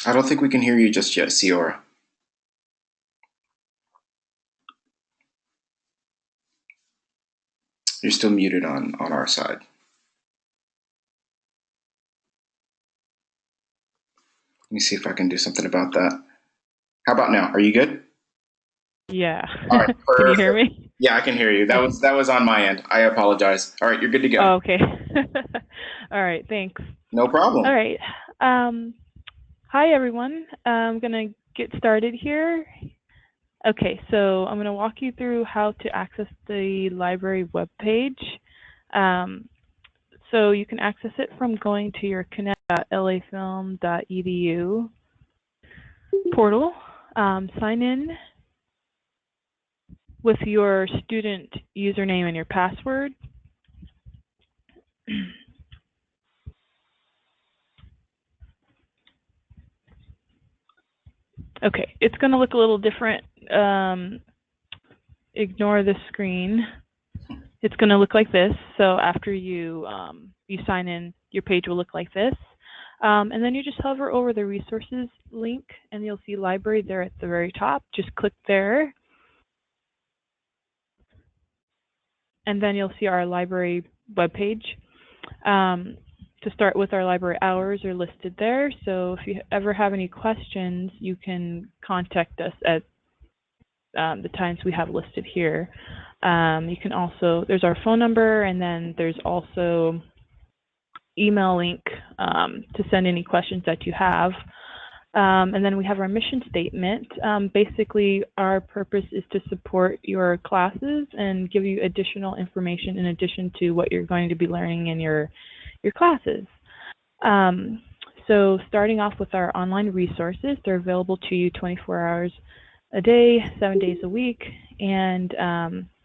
I don't think we can hear you just yet, Ciora. You're still muted on our side. Let me see if I can do something about that. How about now? Are you good? Yeah. All right, Can you hear perfect. me? Yeah, I can hear you. That Okay. was that was on my end. I apologize. All right, you're good to go. Oh, okay. All right. Thanks. No All problem. right. Um, Hi, everyone. I'm going to get started here. Okay, so I'm going to walk you through how to access the library webpage. Um, so you can access it from going to your connect.lafilm.edu portal. Sign in with your student username and your password. Okay, it's going to look a little different. Ignore the screen. It's going to look like this. So after you sign in, your page will look like this. And then you just hover over the resources link, and you'll see library there at the very top. Just click there, and then you'll see our library webpage. To start with, our library hours are listed there. So if you ever have any questions, you can contact us at the times we have listed here. You can also, there's our phone number, and then there's also email link to send any questions that you have. And then we have our mission statement. Basically, our purpose is to support your classes and give you additional information in addition to what you're going to be learning in your classes. So starting off with our online resources, they're available to you 24 hours a day, 7 days a week. And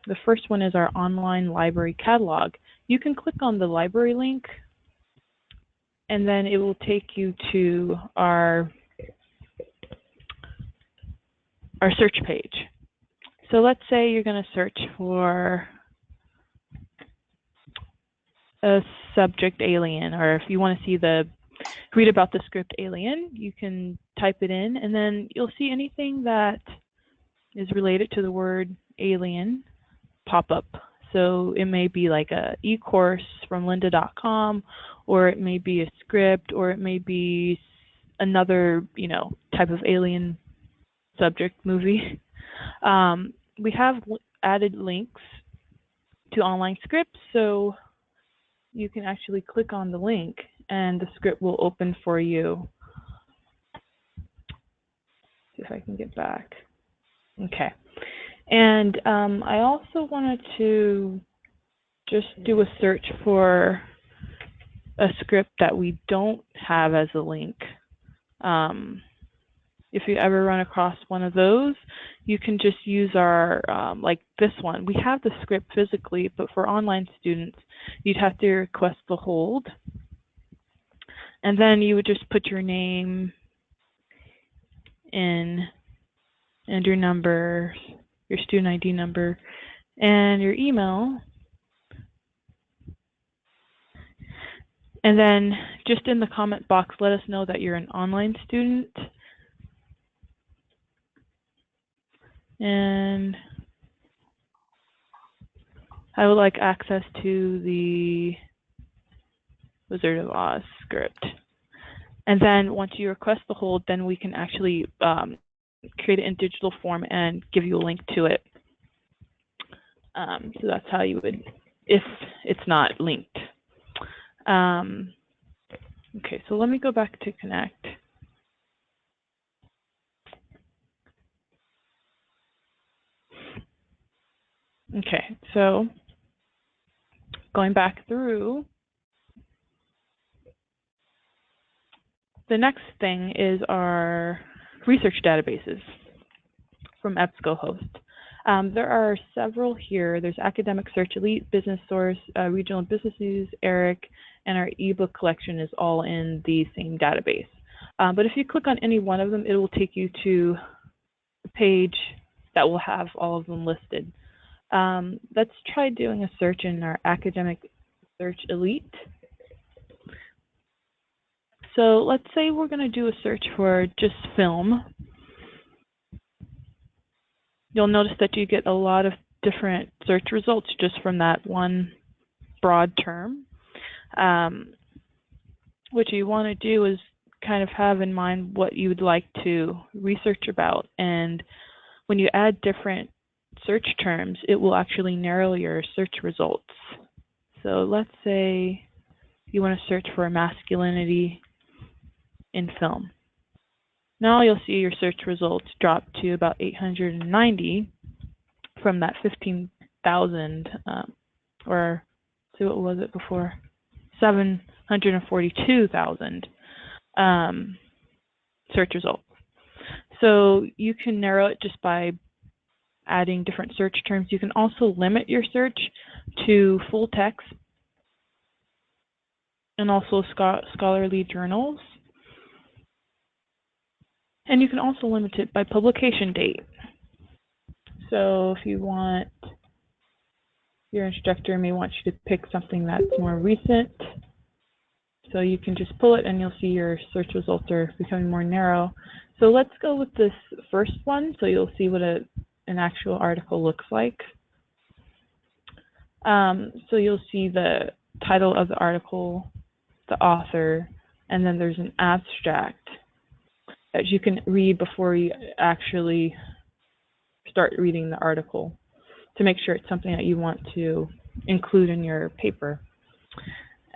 the first one is our online library catalog. You can click on the library link, and then it will take you to our search page. So let's say you're going to search for a subject Alien, or if you want to see read about the script Alien, you can type it in, and then you'll see anything that is related to the word alien pop up. So it may be like a e-course from lynda.com, or it may be a script, or it may be another, type of alien subject movie. We have added links to online scripts, so you can actually click on the link and the script will open for you. See if I can get back. Okay. And I also wanted to just do a search for a script that we don't have as a link. If you ever run across one of those, you can just use our, like this one. We have the script physically, but for online students, you'd have to request the hold. And then you would just put your name in and your number, your student ID number, and your email. And then just in the comment box, let us know that you're an online student. And I would like access to the Wizard of Oz script. And then once you request the hold, then we can actually create it in digital form and give you a link to it. So that's how you would, if it's not linked. Okay, so let me go back to Connect. Okay, so going back through, the next thing is our research databases from EBSCOhost. There are several here. There's Academic Search Elite, Business Source, Regional Business News, ERIC, and our ebook collection is all in the same database. But if you click on any one of them, it will take you to a page that will have all of them listed. Let's try doing a search in our Academic Search Elite. So let's say we're going to do a search for just film. You'll notice that you get a lot of different search results just from that one broad term. What you want to do is kind of have in mind what you would like to research about. And when you add different search terms, it will actually narrow your search results. So let's say you want to search for masculinity in film. Now you'll see your search results drop to about 890 from that 15,000, or see, what was it before? 742,000 search results. So you can narrow it just by adding different search terms. You can also limit your search to full text and also scholarly journals. And you can also limit it by publication date. So if you want, your instructor may want you to pick something that's more recent. So you can just pull it and you'll see your search results are becoming more narrow. So let's go with this first one so you'll see what an actual article looks like. So you'll see the title of the article, the author, and then there's an abstract that you can read before you actually start reading the article to make sure it's something that you want to include in your paper.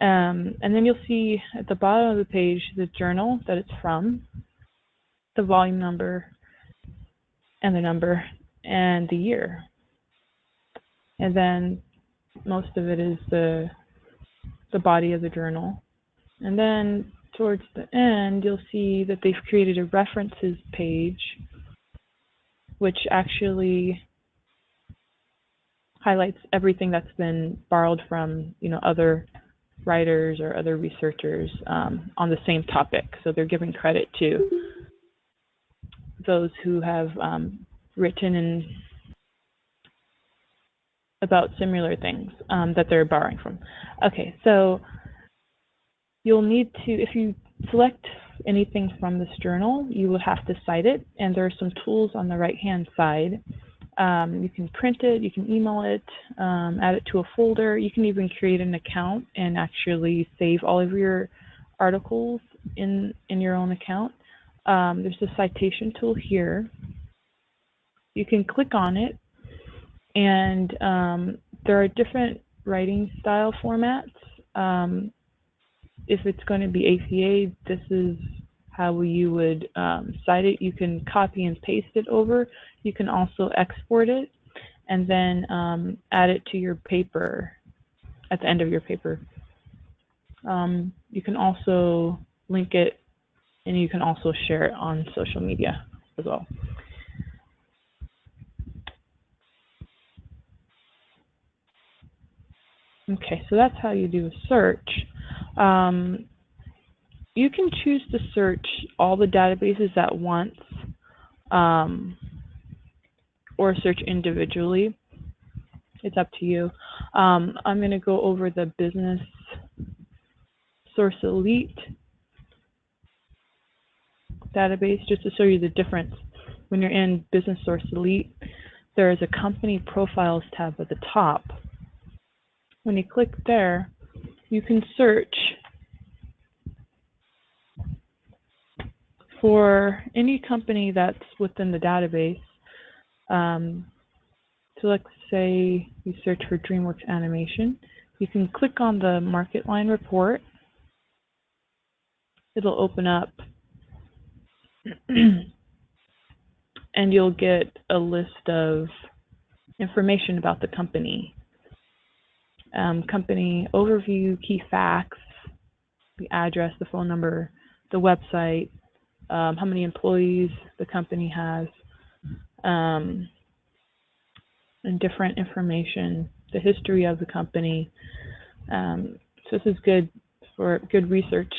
And then you'll see at the bottom of the page the journal that it's from, the volume number, and the number, and the year. And then most of it is the body of the journal. And then towards the end, you'll see that they've created a references page, which actually highlights everything that's been borrowed from, other writers or other researchers on the same topic. So they're giving credit to those who have written about similar things that they're borrowing from. Okay, so you'll need to, if you select anything from this journal, you will have to cite it, and there are some tools on the right-hand side. You can print it, you can email it, add it to a folder. You can even create an account and actually save all of your articles in your own account. There's a citation tool here. You can click on it, and there are different writing style formats. If it's going to be APA, this is how you would cite it. You can copy and paste it over. You can also export it and then add it to your paper at the end of your paper. You can also link it, and you can also share it on social media as well. Okay, so that's how you do a search. You can choose to search all the databases at once or search individually. It's up to you. I'm going to go over the Business Source Elite database just to show you the difference. When you're in Business Source Elite, there is a Company Profiles tab at the top. When you click there, you can search for any company that's within the database. So let's say you search for DreamWorks Animation. You can click on the Market Line report. It'll open up and you'll get a list of information about the company. Company overview, key facts, the address, the phone number, the website, how many employees the company has, and different information, the history of the company. So this is good for good research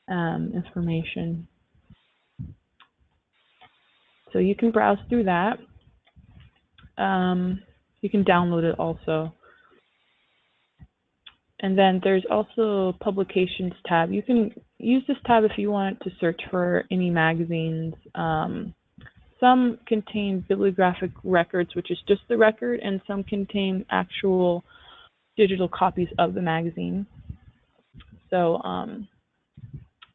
information. So you can browse through that. You can download it also. And then there's also publications tab. You can use this tab if you want to search for any magazines. Some contain bibliographic records, which is just the record, and some contain actual digital copies of the magazine. So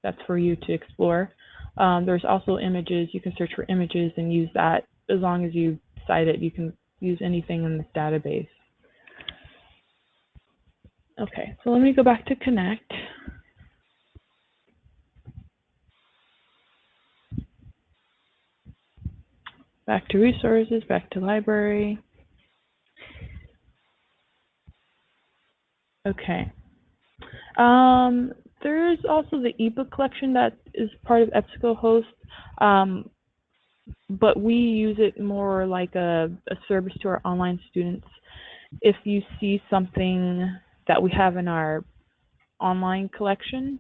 that's for you to explore. There's also images. You can search for images and use that. As long as you cite it, you can use anything in this database. Okay, so let me go back to Connect. Back to resources, back to library. Okay. There is also the ebook collection that is part of EBSCOhost, but we use it more like a service to our online students. If you see something that we have in our online collection,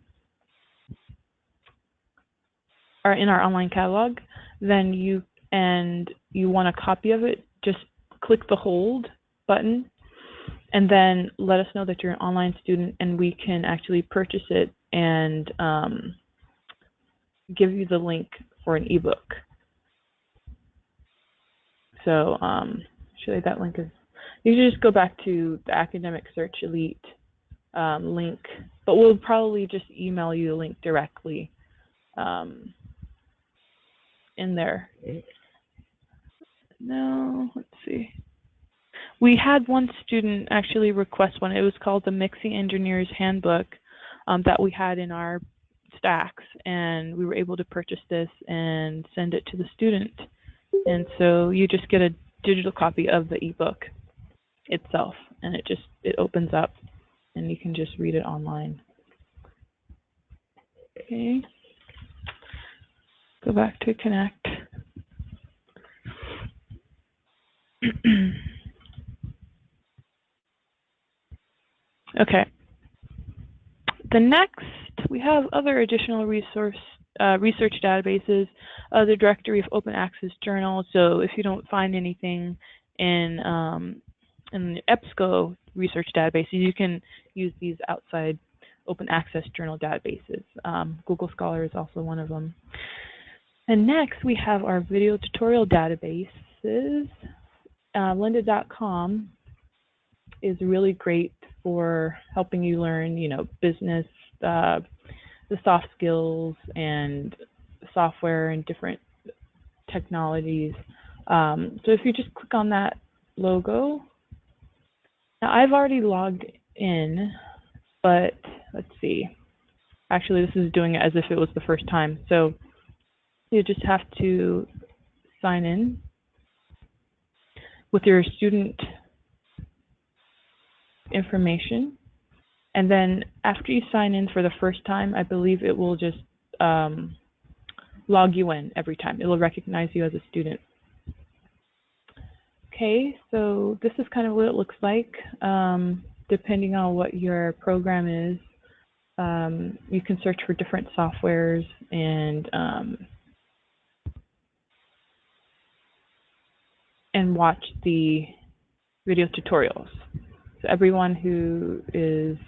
or in our online catalog, then you want a copy of it, just click the hold button and then let us know that you're an online student, and we can actually purchase it and give you the link for an ebook. So actually that link is, you should just go back to the Academic Search Elite link, but we'll probably just email you the link directly in there. No, let's see. We had one student actually request one. It was called the Mixing Engineer's Handbook that we had in our stacks, and we were able to purchase this and send it to the student. And so you just get a digital copy of the ebook itself, and it opens up, and you can just read it online. Okay. Go back to Connect. Okay. The next, we have other additional research databases, the Directory of Open Access Journals. So if you don't find anything in the EBSCO research databases, you can use these outside open access journal databases. Google Scholar is also one of them. And next, we have our video tutorial databases. Lynda.com is really great for helping you learn, business, the soft skills and software and different technologies. So if you just click on that logo, now I've already logged in, but let's see. Actually, this is doing it as if it was the first time. So you just have to sign in with your student information. And then after you sign in for the first time, I believe it will just log you in every time. It will recognize you as a student. Okay, so this is kind of what it looks like. Depending on what your program is, you can search for different softwares and watch the video tutorials. So everyone who is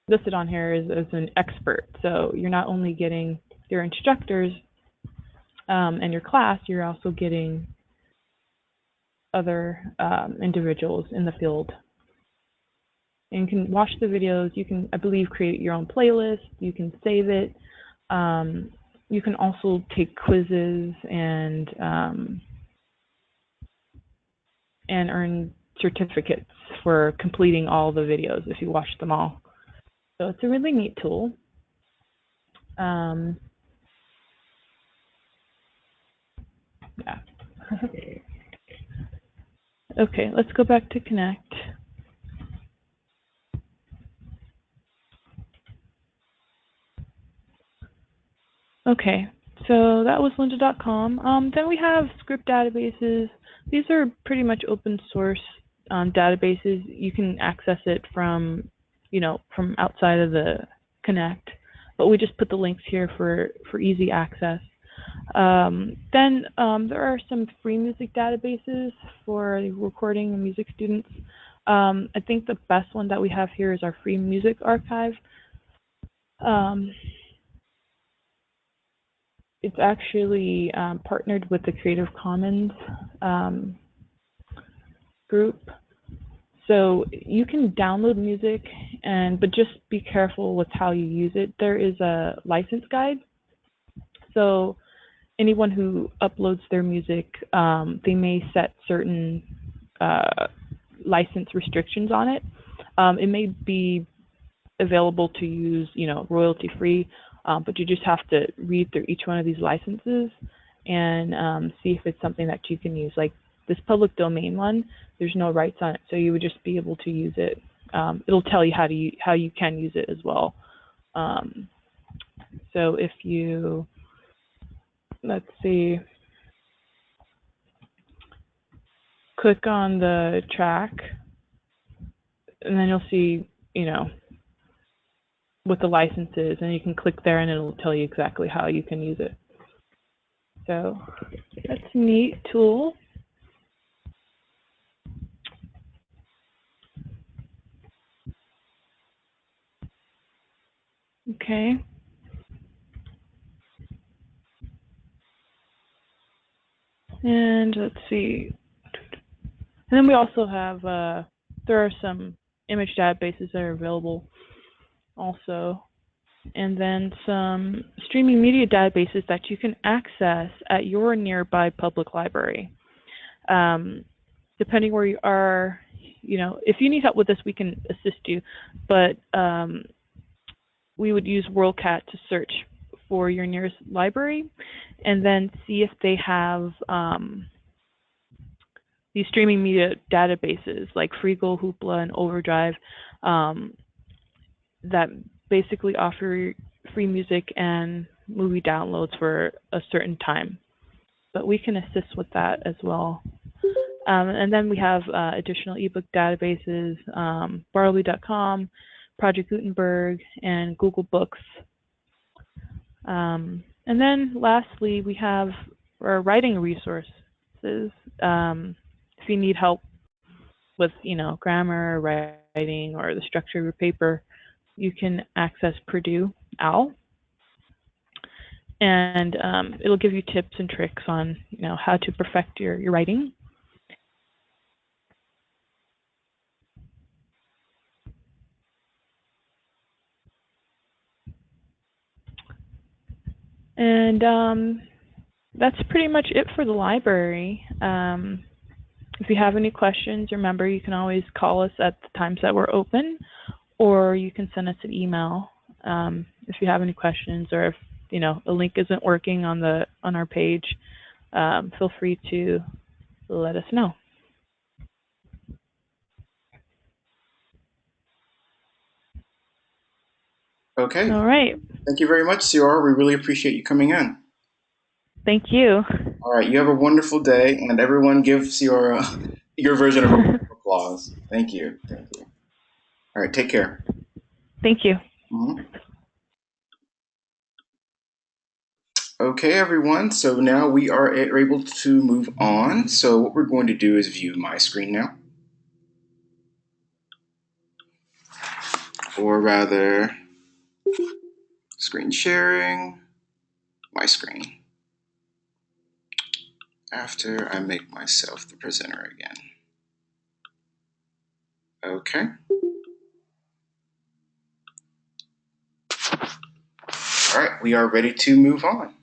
listed on here is an expert. So you're not only getting your instructors and your class, you're also getting other individuals in the field. And you can watch the videos. You can, I believe, create your own playlist. You can save it. You can also take quizzes and earn certificates for completing all the videos if you watch them all. So it's a really neat tool. Yeah. Okay, let's go back to Connect. Okay, so that was lynda.com. Then we have script databases. These are pretty much open source databases. You can access it from, from outside of the Connect, but we just put the links here for easy access. Then there are some free music databases for recording and music students. I think the best one that we have here is our free music archive. It's actually partnered with the Creative Commons group. So you can download music, but just be careful with how you use it. There is a license guide. So anyone who uploads their music, they may set certain license restrictions on it. It may be available to use, royalty free, but you just have to read through each one of these licenses and see if it's something that you can use. Like this public domain one, there's no rights on it, so you would just be able to use it. It'll tell you how you can use it as well. So if you, let's see, click on the track, and then you'll see, what the license is, and you can click there and it'll tell you exactly how you can use it. So that's a neat tool. Okay. And let's see. And then we also have, there are some image databases that are available also. And then some streaming media databases that you can access at your nearby public library. Depending where you are, if you need help with this, we can assist you. But we would use WorldCat to search for your nearest library and then see if they have these streaming media databases like Freegal, Hoopla, and Overdrive that basically offer free music and movie downloads for a certain time. But we can assist with that as well. And then we have additional ebook databases, Barley.com, Project Gutenberg, and Google Books. And then lastly, we have our writing resources. If you need help with, grammar, writing, or the structure of your paper, you can access Purdue OWL. And it'll give you tips and tricks on, how to perfect your writing. And that's pretty much it for the library. If you have any questions, remember you can always call us at the times that we're open, or you can send us an email if you have any questions, or if a link isn't working on our page. Feel free to let us know. Okay. All right. Thank you very much, Ciara. We really appreciate you coming in. Thank you. All right. You have a wonderful day, and everyone give Ciara your version of applause. Thank you. Thank you. All right. Take care. Thank you. Mm-hmm. Okay, everyone. So now we are able to move on. So what we're going to do is view my screen now. Or rather, screen sharing, my screen. After I make myself the presenter again. Okay. All right, we are ready to move on.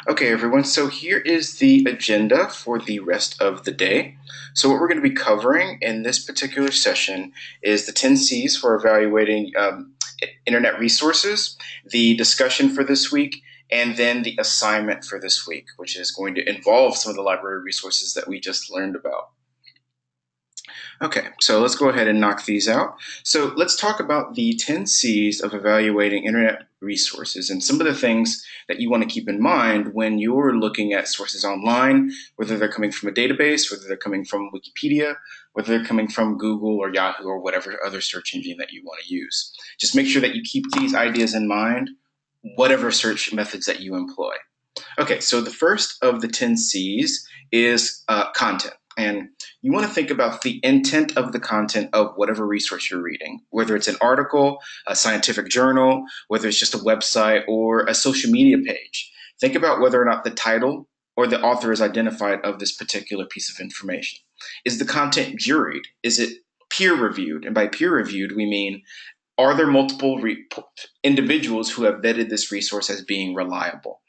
Okay, everyone, so here is the agenda for the rest of the day. So what we're going to be covering in this particular session is the 10 C's for evaluating internet resources, the discussion for this week, and then the assignment for this week, which is going to involve some of the library resources that we just learned about. Okay, so let's go ahead and knock these out. So let's talk about the 10 C's of evaluating internet resources and some of the things that you want to keep in mind when you're looking at sources online, whether they're coming from a database, whether they're coming from Wikipedia, whether they're coming from Google or Yahoo or whatever other search engine that you want to use. Just make sure that you keep these ideas in mind, whatever search methods that you employ. Okay, so the first of the 10 C's is content. And you want to think about the intent of the content of whatever resource you're reading, whether it's an article, a scientific journal, whether it's just a website or a social media page. Think about whether or not the title or the author is identified of this particular piece of information. Is the content juried? Is it peer reviewed? And by peer reviewed, we mean, are there multiple individuals who have vetted this resource as being reliable?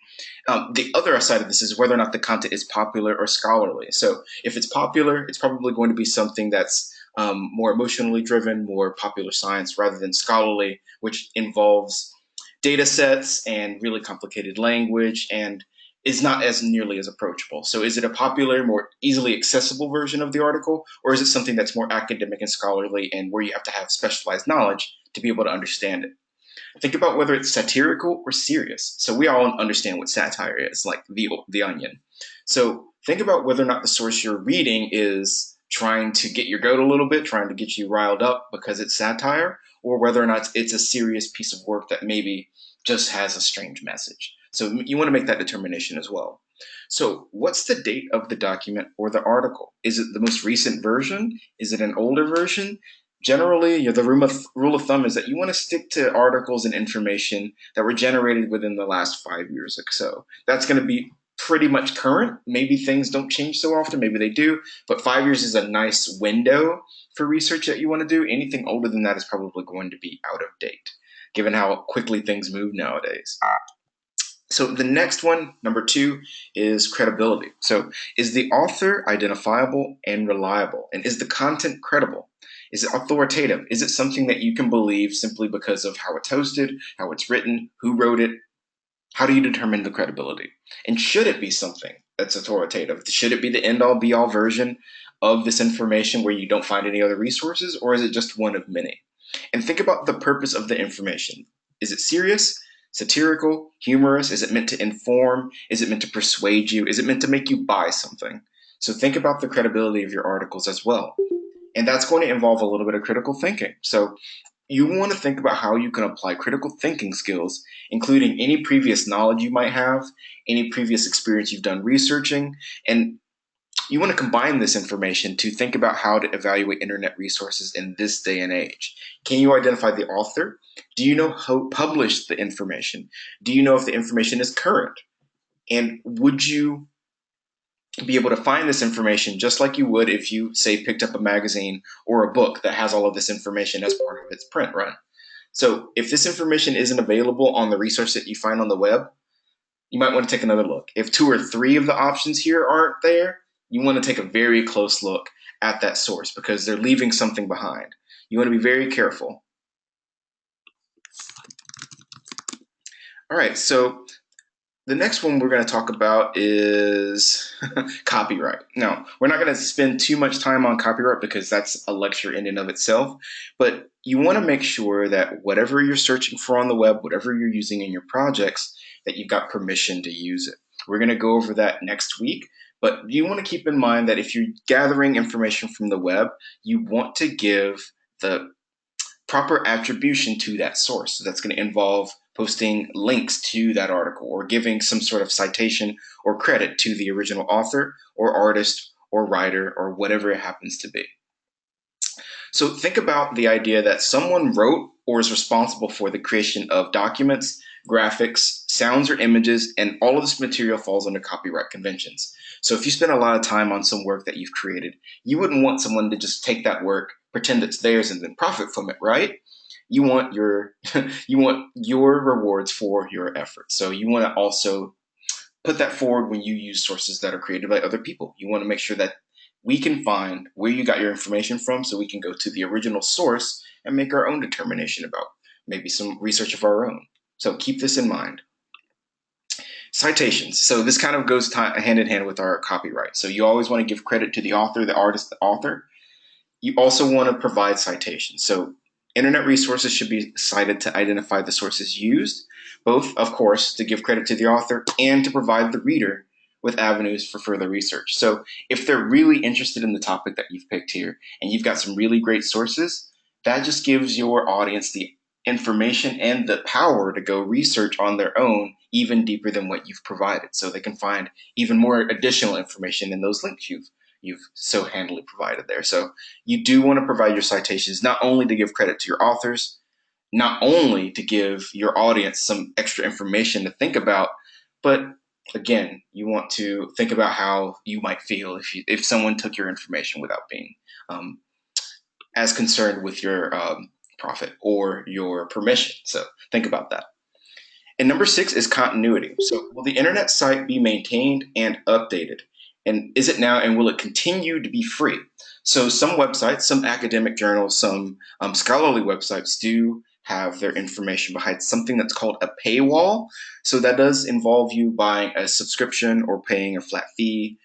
The other side of this is whether or not the content is popular or scholarly. So if it's popular, it's probably going to be something that's more emotionally driven, more popular science rather than scholarly, which involves data sets and really complicated language and is not as nearly as approachable. So is it a popular, more easily accessible version of the article, or is it something that's more academic and scholarly and where you have to have specialized knowledge to be able to understand it? Think about whether it's satirical or serious. So we all understand what satire is, like the Onion. So think about whether or not the source you're reading is trying to get your goat a little bit, trying to get you riled up because it's satire, or whether or not it's a serious piece of work that maybe just has a strange message. So you want to make that determination as well. So what's the date of the document or the article? Is it the most recent version? Is it an older version? Generally, the rule of thumb is that you want to stick to articles and information that were generated within the last 5 years or so. That's going to be pretty much current. Maybe things don't change so often, maybe they do, but 5 years is a nice window for research that you want to do. Anything older than that is probably going to be out of date, given how quickly things move nowadays. So the next one, number 2, is credibility. So is the author identifiable and reliable? And is the content credible? Is it authoritative? Is it something that you can believe simply because of how it's hosted, how it's written, who wrote it? How do you determine the credibility? And should it be something that's authoritative? Should it be the end-all be-all version of this information where you don't find any other resources, or is it just one of many? And think about the purpose of the information. Is it serious, satirical, humorous? Is it meant to inform? Is it meant to persuade you? Is it meant to make you buy something? So think about the credibility of your articles as well. And that's going to involve a little bit of critical thinking. So you want to think about how you can apply critical thinking skills, including any previous knowledge you might have, any previous experience you've done researching, and you want to combine this information to think about how to evaluate internet resources in this day and age. Can you identify the author? Do you know who published the information? Do you know if the information is current? And would you be able to find this information just like you would if you, say, picked up a magazine or a book that has all of this information as part of its print run? So if this information isn't available on the resource that you find on the web, you might want to take another look. If 2 or 3 of the options here aren't there, you want to take a very close look at that source because they're leaving something behind. You want to be very careful. All right, so the next one we're going to talk about is copyright. Now, we're not going to spend too much time on copyright because that's a lecture in and of itself, but you want to make sure that whatever you're searching for on the web, whatever you're using in your projects, that you've got permission to use it. We're going to go over that next week, but you want to keep in mind that if you're gathering information from the web, you want to give the proper attribution to that source. So that's going to involve posting links to that article or giving some sort of citation or credit to the original author or artist or writer or whatever it happens to be. So think about the idea that someone wrote or is responsible for the creation of documents, graphics, sounds, or images, and all of this material falls under copyright conventions. So if you spend a lot of time on some work that you've created, you wouldn't want someone to just take that work, pretend it's theirs, and then profit from it, right? You want your you want your rewards for your efforts. So you want to also put that forward when you use sources that are created by other people. You want to make sure that we can find where you got your information from so we can go to the original source and make our own determination about maybe some research of our own. So keep this in mind. Citations. So this kind of goes hand in hand with our copyright. So you always want to give credit to the author, the artist, the author. You also want to provide citations. So internet resources should be cited to identify the sources used, both, of course, to give credit to the author and to provide the reader with avenues for further research. So if they're really interested in the topic that you've picked here and you've got some really great sources, that just gives your audience the information and the power to go research on their own even deeper than what you've provided. So they can find even more additional information in those links you've you've so handily provided there. So you do want to provide your citations not only to give credit to your authors, not only to give your audience some extra information to think about, but again, you want to think about how you might feel if someone took your information without being um, as concerned with your profit or your permission. So think about that. And number 6 is continuity. So will the internet site be maintained and updated? And is it now, and will it continue to be free? So some websites, some academic journals, some scholarly websites do have their information behind something that's called a paywall. So that does involve you buying a subscription or paying a flat fee,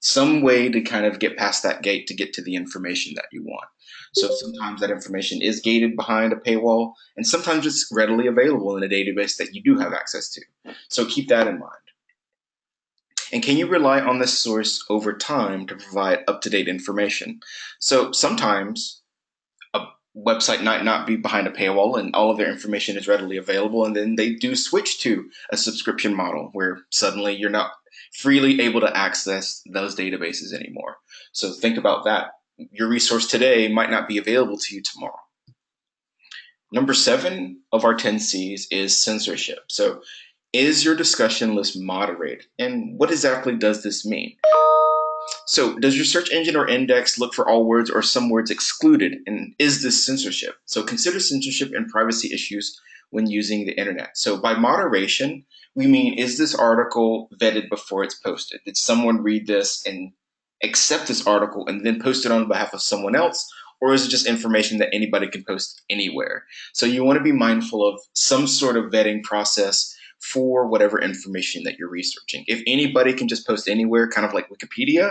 some way to kind of get past that gate to get to the information that you want. So sometimes that information is gated behind a paywall, and sometimes it's readily available in a database that you do have access to. So keep that in mind. And can you rely on this source over time to provide up-to-date information? So sometimes a website might not be behind a paywall and all of their information is readily available, and then they do switch to a subscription model where suddenly you're not freely able to access those databases anymore. So think about that. Your resource today might not be available to you tomorrow. Number 7 of our 10 C's is censorship. So is your discussion list moderated? And what exactly does this mean? So does your search engine or index look for all words or some words excluded? And is this censorship? So consider censorship and privacy issues when using the internet. So by moderation, we mean, is this article vetted before it's posted? Did someone read this and accept this article and then post it on behalf of someone else? Or is it just information that anybody can post anywhere? So you want to be mindful of some sort of vetting process for whatever information that you're researching. If anybody can just post anywhere, kind of like Wikipedia,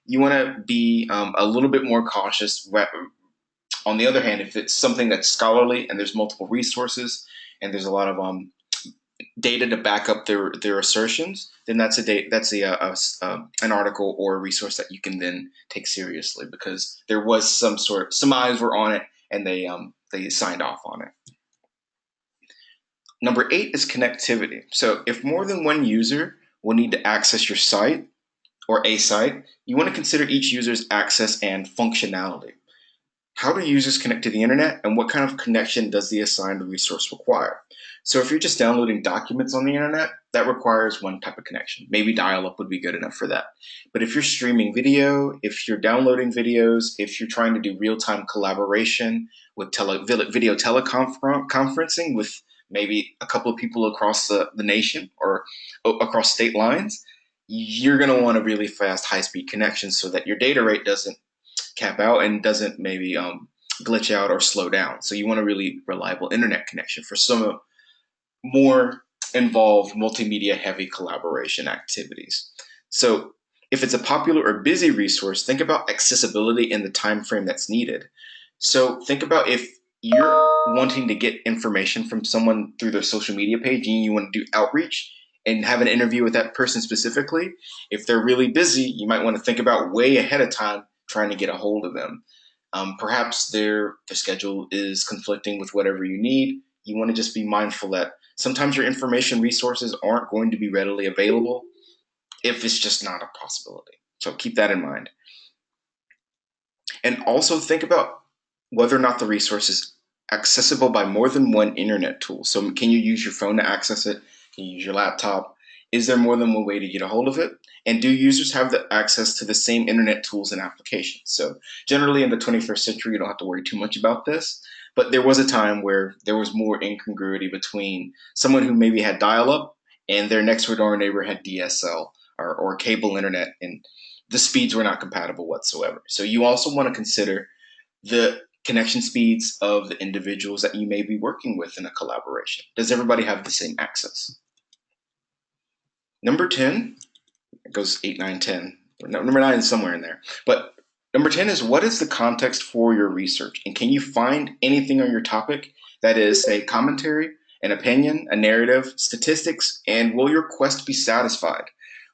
you want to be a little bit more cautious. On the other hand, if it's something that's scholarly and there's multiple resources and there's a lot of data to back up their assertions, then that's an article or a resource that you can then take seriously because there was some eyes were on it and they signed off on it. Number 8 is connectivity. So if more than one user will need to access your site or a site, you want to consider each user's access and functionality. How do users connect to the internet, and what kind of connection does the assigned resource require? So if you're just downloading documents on the internet, that requires one type of connection. Maybe dial-up would be good enough for that. But if you're streaming video, if you're downloading videos, if you're trying to do real-time collaboration with video teleconferencing with maybe a couple of people across the nation or across state lines, you're going to want a really fast, high-speed connection so that your data rate doesn't cap out and doesn't maybe glitch out or slow down. So you want a really reliable internet connection for some more involved multimedia-heavy collaboration activities. So if it's a popular or busy resource, think about accessibility and the time frame that's needed. So think about if you're wanting to get information from someone through their social media page and you want to do outreach and have an interview with that person specifically. If they're really busy, you might want to think about way ahead of time trying to get a hold of them. Perhaps their schedule is conflicting with whatever you need. You want to just be mindful that sometimes your information resources aren't going to be readily available if it's just not a possibility. So keep that in mind. And also think about whether or not the resource is accessible by more than one internet tool. So can you use your phone to access it? Can you use your laptop? Is there more than one way to get a hold of it? And do users have the access to the same internet tools and applications? So generally in the 21st century, you don't have to worry too much about this. But there was a time where there was more incongruity between someone who maybe had dial-up and their next door neighbor had DSL or cable internet, and the speeds were not compatible whatsoever. So you also want to consider the connection speeds of the individuals that you may be working with in a collaboration. Does everybody have the same access? Number 10, it goes 8, 9, 10. No, number 9 is somewhere in there. But number 10 is, what is the context for your research? And can you find anything on your topic that is a commentary, an opinion, a narrative, statistics, and will your quest be satisfied?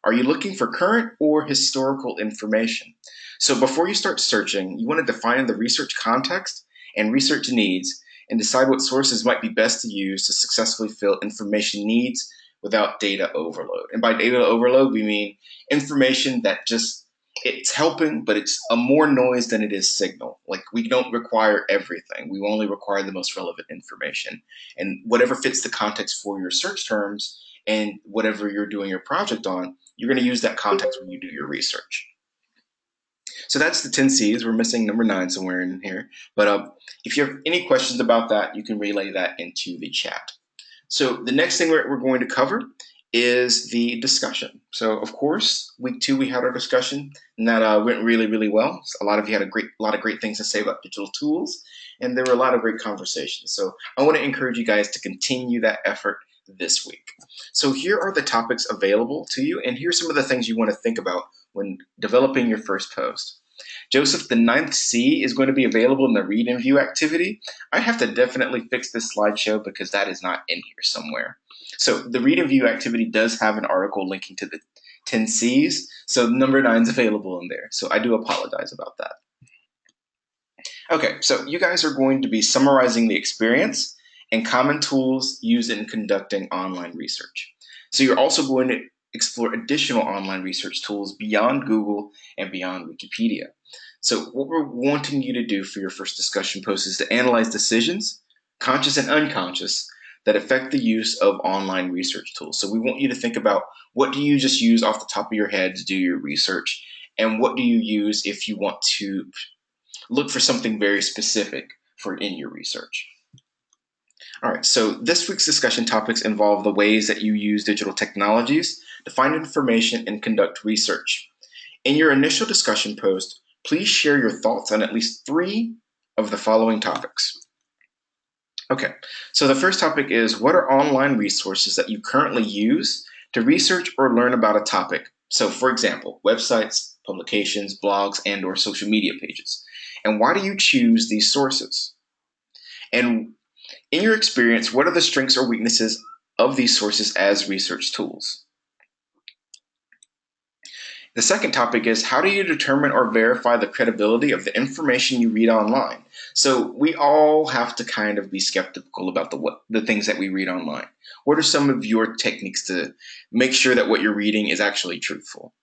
Are you looking for current or historical information? So before you start searching, you want to define the research context and research needs and decide what sources might be best to use to successfully fill information needs without data overload. And by data overload, we mean information that just it's helping, but it's a more noise than it is signal. Like, we don't require everything. We only require the most relevant information. And whatever fits the context for your search terms and whatever you're doing your project on, you're going to use that context when you do your research. So that's the 10 C's. We're missing number 9 somewhere in here. But if you have any questions about that, you can relay that into the chat. So the next thing we're going to cover is the discussion. So of course, week 2 we had our discussion, and that went really, really well. So a lot of you had a lot of great things to say about digital tools, and there were a lot of great conversations. So I want to encourage you guys to continue that effort this week. So here are the topics available to you, and here's some of the things you want to think about when developing your first post. Joseph, the 9th C is going to be available in the read and view activity. I have to definitely fix this slideshow because that is not in here somewhere. So the read and view activity does have an article linking to the 10 C's, so number 9 is available in there. So I do apologize about that. Okay, so you guys are going to be summarizing the experience and common tools used in conducting online research. So you're also going to explore additional online research tools beyond Google and beyond Wikipedia. So what we're wanting you to do for your first discussion post is to analyze decisions, conscious and unconscious, that affect the use of online research tools. So we want you to think about, what do you just use off the top of your head to do your research, and what do you use if you want to look for something very specific for in your research. All right, so this week's discussion topics involve the ways that you use digital technologies to find information and conduct research. In your initial discussion post, please share your thoughts on at least 3 of the following topics. Okay, so the first topic is, what are online resources that you currently use to research or learn about a topic? So for example, websites, publications, blogs, and or social media pages. And why do you choose these sources? And in your experience, what are the strengths or weaknesses of these sources as research tools? The second topic is, how do you determine or verify the credibility of the information you read online? So we all have to kind of be skeptical about the things that we read online. What are some of your techniques to make sure that what you're reading is actually truthful?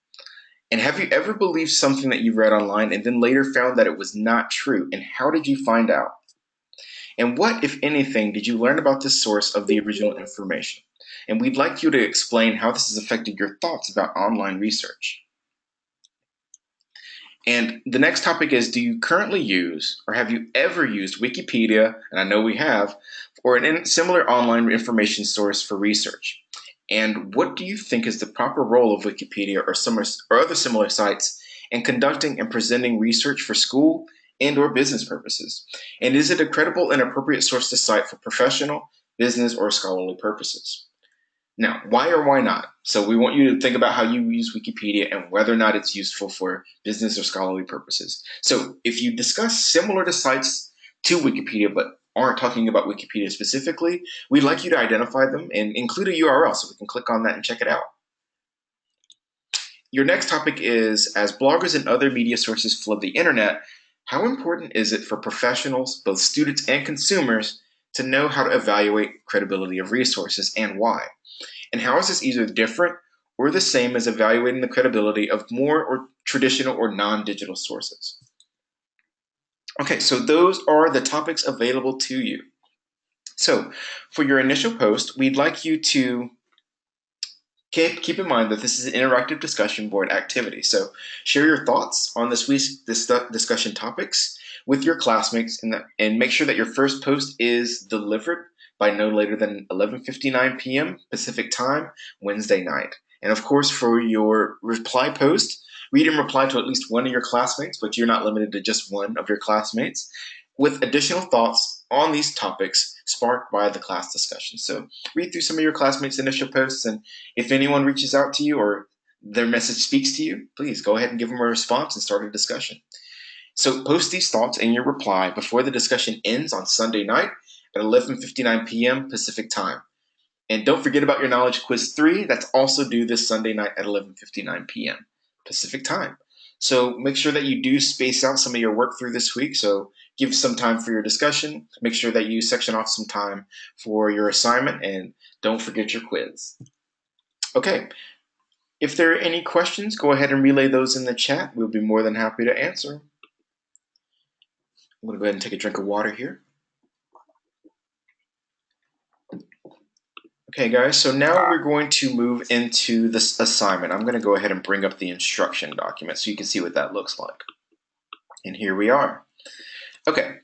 And have you ever believed something that you read online and then later found that it was not true? And how did you find out? And what, if anything, did you learn about the source of the original information? And we'd like you to explain how this has affected your thoughts about online research. And the next topic is, do you currently use, or have you ever used Wikipedia, and I know we have, or a similar online information source for research? And what do you think is the proper role of Wikipedia or other similar sites in conducting and presenting research for school and or business purposes? And is it a credible and appropriate source to cite for professional, business, or scholarly purposes? Now, why or why not? So we want you to think about how you use Wikipedia and whether or not it's useful for business or scholarly purposes. So if you discuss similar to sites to Wikipedia but aren't talking about Wikipedia specifically, we'd like you to identify them and include a URL so we can click on that and check it out. Your next topic is, as bloggers and other media sources flood the internet, how important is it for professionals, both students and consumers, to know how to evaluate credibility of resources and why? And how is this either different or the same as evaluating the credibility of more or traditional or non-digital sources? Okay, so those are the topics available to you. So for your initial post, we'd like you to keep in mind that this is an interactive discussion board activity. So share your thoughts on this week's discussion topics with your classmates, and make sure that your first post is delivered by no later than 11:59 p.m. Pacific time, Wednesday night. And of course, for your reply post, read and reply to at least one of your classmates, but you're not limited to just one of your classmates, with additional thoughts on these topics sparked by the class discussion. So read through some of your classmates' initial posts, and if anyone reaches out to you or their message speaks to you, please go ahead and give them a response and start a discussion. So post these thoughts in your reply before the discussion ends on Sunday night at 11:59 p.m. Pacific time. And don't forget about your Knowledge Quiz 3. That's also due this Sunday night at 11:59 p.m. Pacific time. So make sure that you do space out some of your work through this week. So give some time for your discussion. Make sure that you section off some time for your assignment, and don't forget your quiz. Okay. If there are any questions, go ahead and relay those in the chat. We'll be more than happy to answer. I'm going to go ahead and take a drink of water here. Okay, guys, so now we're going to move into this assignment. I'm going to go ahead and bring up the instruction document so you can see what that looks like. And here we are. Okay,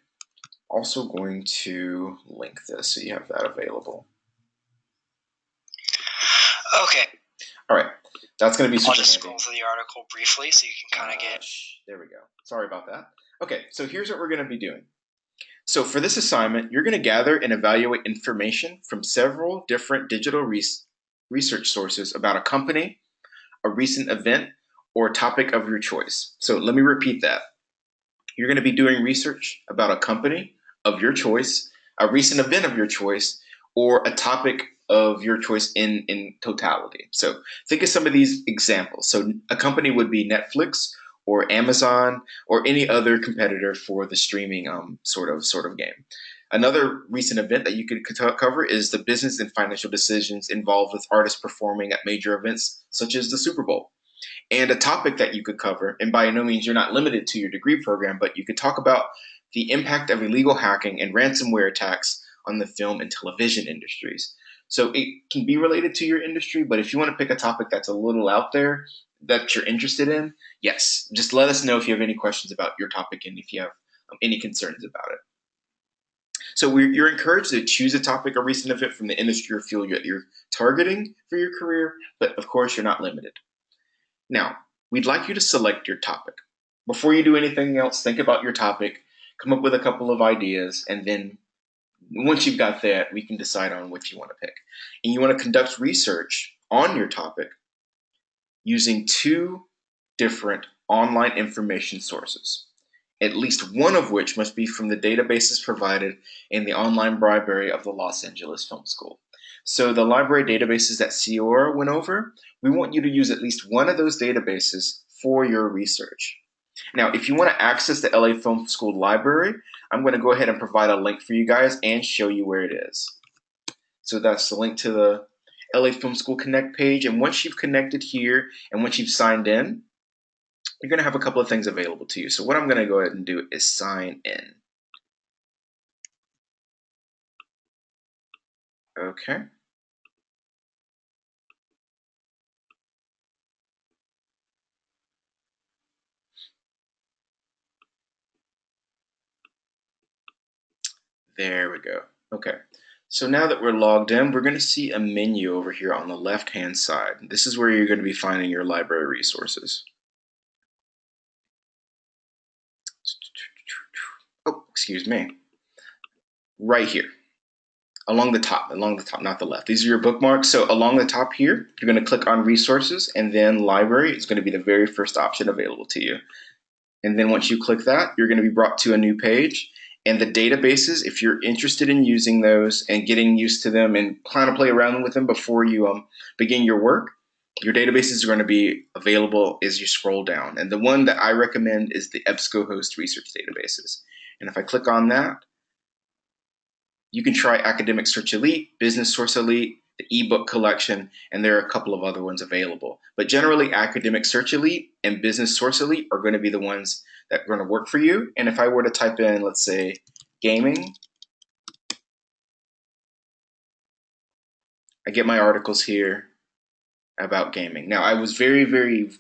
also going to link this so you have that available. Okay. All right, that's going to be super I'll just handy. scroll through the article briefly so you can kind of get... There we go. Sorry about that. Okay, so here's what we're going to be doing. So for this assignment, you're going to gather and evaluate information from several different digital research sources about a company, a recent event, or a topic of your choice. So let me repeat that. You're going to be doing research about a company of your choice, a recent event of your choice, or a topic of your choice in totality. So think of some of these examples. So a company would be Netflix or Amazon or any other competitor for the streaming sort of game. Another recent event that you could cover is the business and financial decisions involved with artists performing at major events such as the Super Bowl. And a topic that you could cover, and by no means you're not limited to your degree program, but you could talk about the impact of illegal hacking and ransomware attacks on the film and television industries. So it can be related to your industry, but if you want to pick a topic that's a little out there that you're interested in, yes, just let us know if you have any questions about your topic and if you have any concerns about it. So you're encouraged to choose a topic or recent event from the industry or field that you're targeting for your career, but of course you're not limited. Now, we'd like you to select your topic. Before you do anything else, think about your topic, come up with a couple of ideas, and then once you've got that, we can decide on what you want to pick. And you want to conduct research on your topic using 2 different online information sources, at least one of which must be from the databases provided in the online library of the Los Angeles Film School. So the library databases that Ciora went over, we want you to use at least one of those databases for your research. Now, if you want to access the LA Film School library, I'm going to go ahead and provide a link for you guys and show you where it is. So that's the link to the LA Film School Connect page. And once you've connected here and once you've signed in, you're going to have a couple of things available to you. So what I'm going to go ahead and do is sign in. Okay. There we go. Okay. So now that we're logged in, we're going to see a menu over here on the left-hand side. This is where you're going to be finding your library resources. Oh, excuse me. Right here. Along the top, not the left. These are your bookmarks. So along the top here, you're going to click on resources, and then library is going to be the very first option available to you. And then once you click that, you're going to be brought to a new page. And the databases, if you're interested in using those and getting used to them and plan to play around with them before you begin your work, your databases are going to be available as you scroll down. And the one that I recommend is the EBSCOhost research databases. And if I click on that, you can try Academic Search Elite, Business Source Elite, the ebook collection, and there are a couple of other ones available. But generally, Academic Search Elite and Business Source Elite are going to be the ones that are going to work for you. And if I were to type in, let's say, gaming, I get my articles here about gaming. Now, I was very, very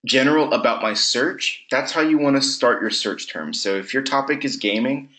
general about my search. That's how you want to start your search terms. So if your topic is gaming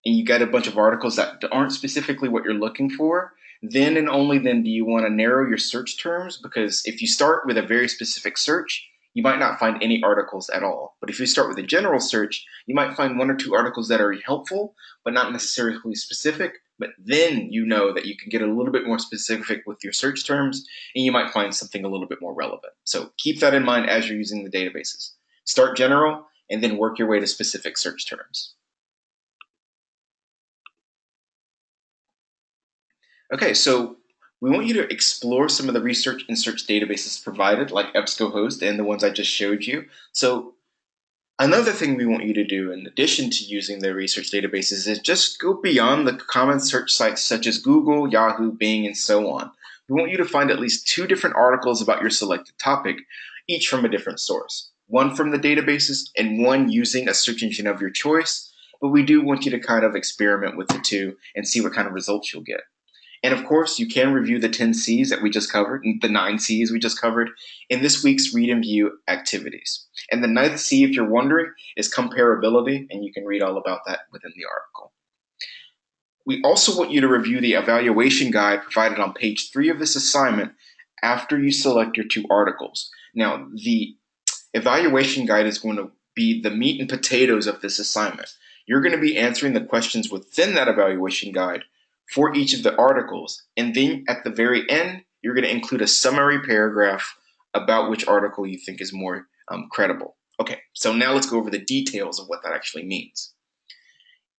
and you got a bunch of articles that aren't specifically what you're looking for, then and only then do you want to narrow your search terms, because if you start with a very specific search, you might not find any articles at all. But if you start with a general search, you might find 1 or 2 articles that are helpful, but not necessarily specific. But then you know that you can get a little bit more specific with your search terms, and you might find something a little bit more relevant. So keep that in mind as you're using the databases. Start general, and then work your way to specific search terms. Okay, so we want you to explore some of the research and search databases provided, like EBSCOhost and the ones I just showed you. So another thing we want you to do, in addition to using the research databases, is just go beyond the common search sites such as Google, Yahoo, Bing, and so on. we want you to find at least 2 different articles about your selected topic, each from a different source. One from the databases and one using a search engine of your choice, but we do want you to kind of experiment with the 2 and see what kind of results you'll get. And of course, you can review the 10 C's that we just covered, the 9 C's we just covered in this week's Read and View activities. And the 9th C, if you're wondering, is comparability, and you can read all about that within the article. We also want you to review the evaluation guide provided on page 3 of this assignment after you select your 2 articles. Now, the evaluation guide is going to be the meat and potatoes of this assignment. You're going to be answering the questions within that evaluation guide for each of the articles, and then at the very end, you're going to include a summary paragraph about which article you think is more credible. Okay, so now let's go over the details of what that actually means.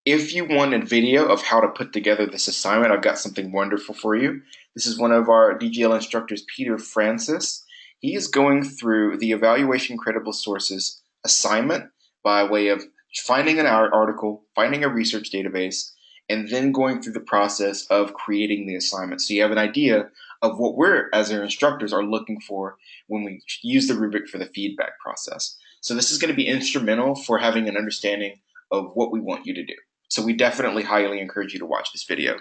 If you want a video of how to put together this assignment, I've got something wonderful for you. This is one of our DGL instructors, Peter Francis. He is going through the Evaluation Credible Sources assignment by way of finding an article, finding a research database, and then going through the process of creating the assignment. So you have an idea of what we're, as our instructors, are looking for when we use the rubric for the feedback process. So this is going to be instrumental for having an understanding of what we want you to do. So we definitely highly encourage you to watch this video.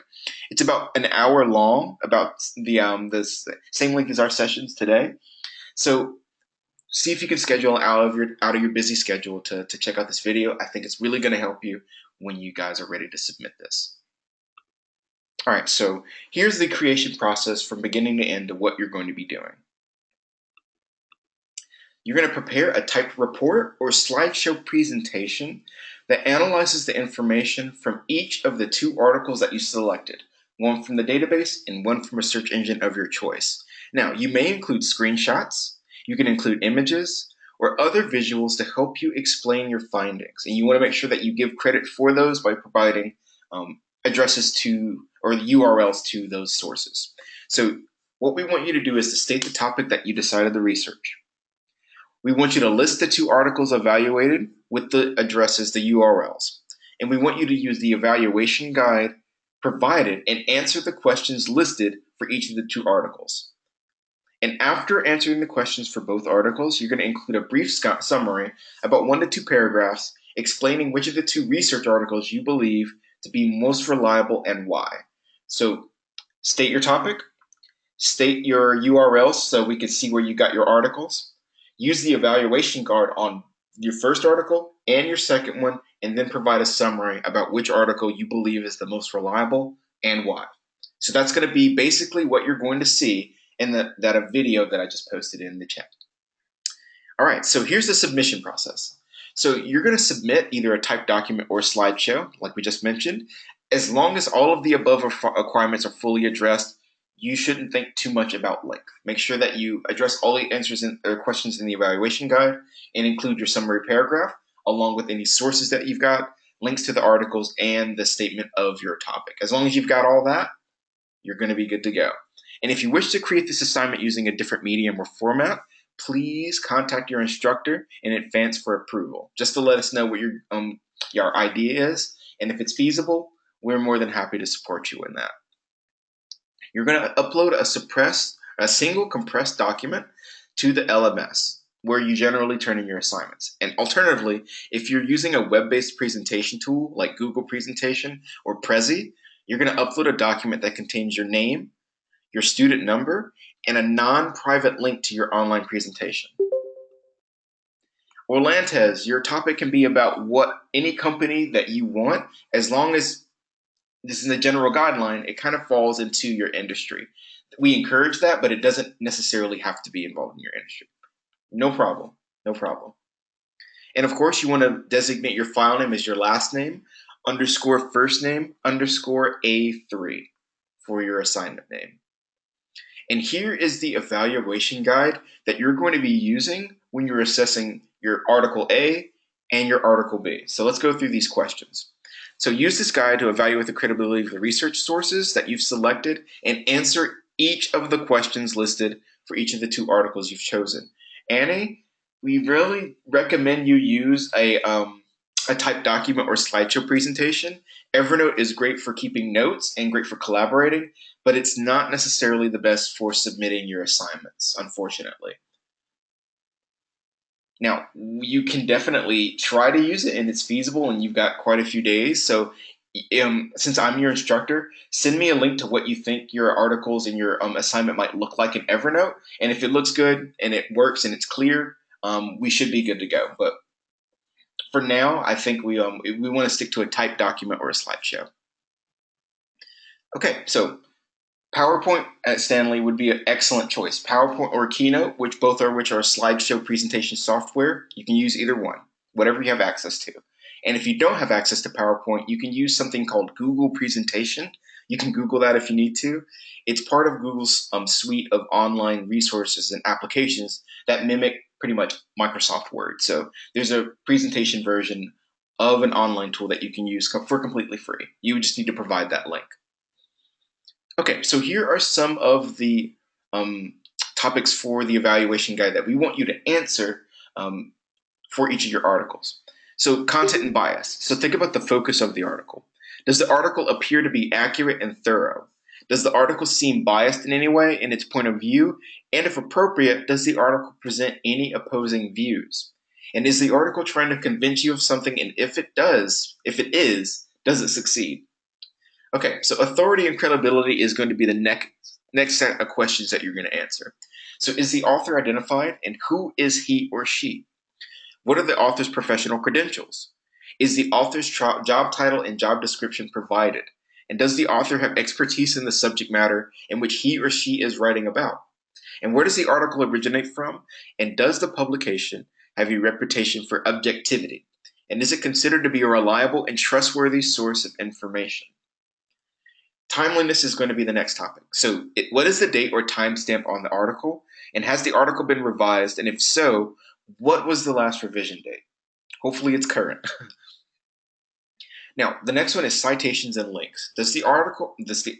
It's about an hour long, about the same length as our sessions today. So see if you can schedule out of your busy schedule to check out this video. I think it's really going to help you when you guys are ready to submit this. All right, so here's the creation process from beginning to end of what you're going to be doing. You're going to prepare a typed report or slideshow presentation that analyzes the information from each of the 2 articles that you selected, one from the database and one from a search engine of your choice. Now, you may include screenshots, you can include images, or other visuals to help you explain your findings. And you want to make sure that you give credit for those by providing addresses to, or the URLs to those sources. So what we want you to do is to state the topic that you decided to research. We want you to list the 2 articles evaluated with the addresses, the URLs. And we want you to use the evaluation guide provided and answer the questions listed for each of the 2 articles. And after answering the questions for both articles, you're going to include a brief summary about 1 to 2 paragraphs explaining which of the 2 research articles you believe to be most reliable and why. So state your topic, state your URLs so we can see where you got your articles. Use the evaluation guide on your first article and your second one, and then provide a summary about which article you believe is the most reliable and why. So that's going to be basically what you're going to see in that video that I just posted in the chat. All right, so here's the submission process. So you're going to submit either a typed document or a slideshow, like we just mentioned. As long as all of the above requirements are fully addressed, you shouldn't think too much about length. Make sure that you address all the answers or questions in the evaluation guide and include your summary paragraph along with any sources that you've got, links to the articles, and the statement of your topic. As long as you've got all that, you're going to be good to go. And if you wish to create this assignment using a different medium or format, please contact your instructor in advance for approval, just to let us know what your idea is. And if it's feasible, we're more than happy to support you in that. You're going to upload a single compressed document to the LMS, where you generally turn in your assignments. And alternatively, if you're using a web-based presentation tool like Google Presentation or Prezi, you're going to upload a document that contains your name, your student number, and a non-private link to your online presentation. Orlantes, your topic can be about any company that you want, as long as this is a general guideline, it kind of falls into your industry. We encourage that, but it doesn't necessarily have to be involved in your industry. No problem, no problem. And of course, you want to designate your file name as your last name, _ first name, _ A3 for your assignment name. And here is the evaluation guide that you're going to be using when you're assessing your Article A and your Article B. So let's go through these questions. So use this guide to evaluate the credibility of the research sources that you've selected and answer each of the questions listed for each of the 2 articles you've chosen. Annie, we really recommend you use a a typed document or slideshow presentation. Evernote is great for keeping notes and great for collaborating, but it's not necessarily the best for submitting your assignments, unfortunately. Now, you can definitely try to use it, and it's feasible, and you've got quite a few days. So, since I'm your instructor, send me a link to what you think your articles and your assignment might look like in Evernote. And if it looks good and it works and it's clear, we should be good to go. But for now, I think we want to stick to a typed document or a slideshow. Okay, so PowerPoint at Stanley would be an excellent choice. PowerPoint or Keynote, which are slideshow presentation software. You can use either one, whatever you have access to. And if you don't have access to PowerPoint, you can use something called Google Presentation. You can Google that if you need to. It's part of Google's suite of online resources and applications that mimic pretty much Microsoft Word. So there's a presentation version of an online tool that you can use for completely free. You just need to provide that link. Okay, so here are some of the topics for the evaluation guide that we want you to answer for each of your articles. So content and bias. So think about the focus of the article. Does the article appear to be accurate and thorough? Does the article seem biased in any way in its point of view? And if appropriate, does the article present any opposing views? And is the article trying to convince you of something? And if it is, does it succeed? Okay, so authority and credibility is going to be the next set of questions that you're going to answer. So is the author identified, and who is he or she? What are the author's professional credentials? Is the author's job title and job description provided? And does the author have expertise in the subject matter in which he or she is writing about? And where does the article originate from? And does the publication have a reputation for objectivity? And is it considered to be a reliable and trustworthy source of information? Timeliness is going to be the next topic. So what is the date or timestamp on the article? And has the article been revised? And if so, what was the last revision date? Hopefully it's current. Now, the next one is citations and links. Does the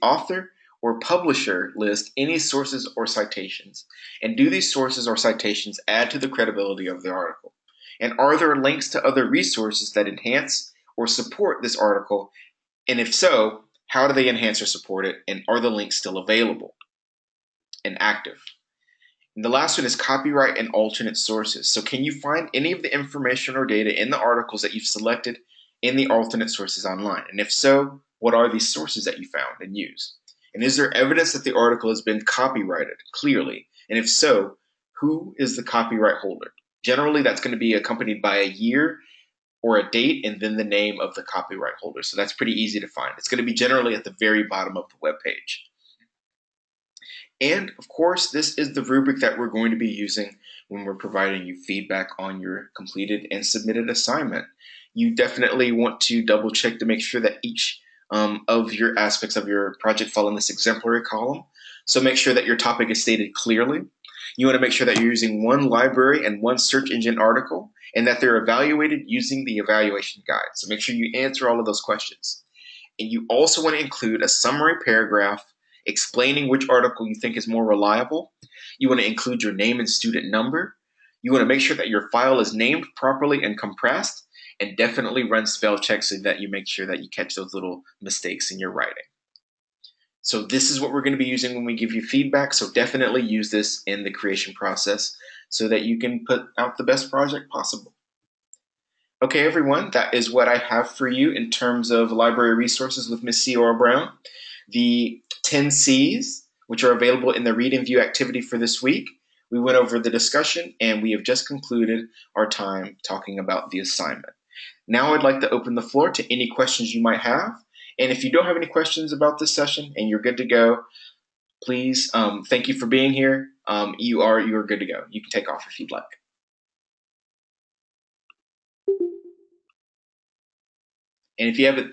author or publisher list any sources or citations? And do these sources or citations add to the credibility of the article? And are there links to other resources that enhance or support this article? And if so, how do they enhance or support it? And are the links still available and active? And the last one is copyright and alternate sources. So can you find any of the information or data in the articles that you've selected in the alternate sources online? And if so, what are these sources that you found and used? And is there evidence that the article has been copyrighted clearly? And if so, who is the copyright holder? Generally, that's going to be accompanied by a year or a date and then the name of the copyright holder. So that's pretty easy to find. It's going to be generally at the very bottom of the web page. And of course, this is the rubric that we're going to be using when we're providing you feedback on your completed and submitted assignment. You definitely want to double check to make sure that each of your aspects of your project fall in this exemplary column. So make sure that your topic is stated clearly. You want to make sure that you're using one library and one search engine article, and that they're evaluated using the evaluation guide. So make sure you answer all of those questions. And you also want to include a summary paragraph explaining which article you think is more reliable. You want to include your name and student number. You want to make sure that your file is named properly and compressed, and definitely run spell checks so that you make sure that you catch those little mistakes in your writing. So this is what we're going to be using when we give you feedback. So definitely use this in the creation process so that you can put out the best project possible. Okay, everyone, that is what I have for you in terms of library resources with Ms. Ciara Brown. The 10 C's, which are available in the Read and View activity for this week. We went over the discussion, and we have just concluded our time talking about the assignment. Now I'd like to open the floor to any questions you might have. And if you don't have any questions about this session and you're good to go, please, thank you for being here. You're good to go. You can take off if you'd like. And if you have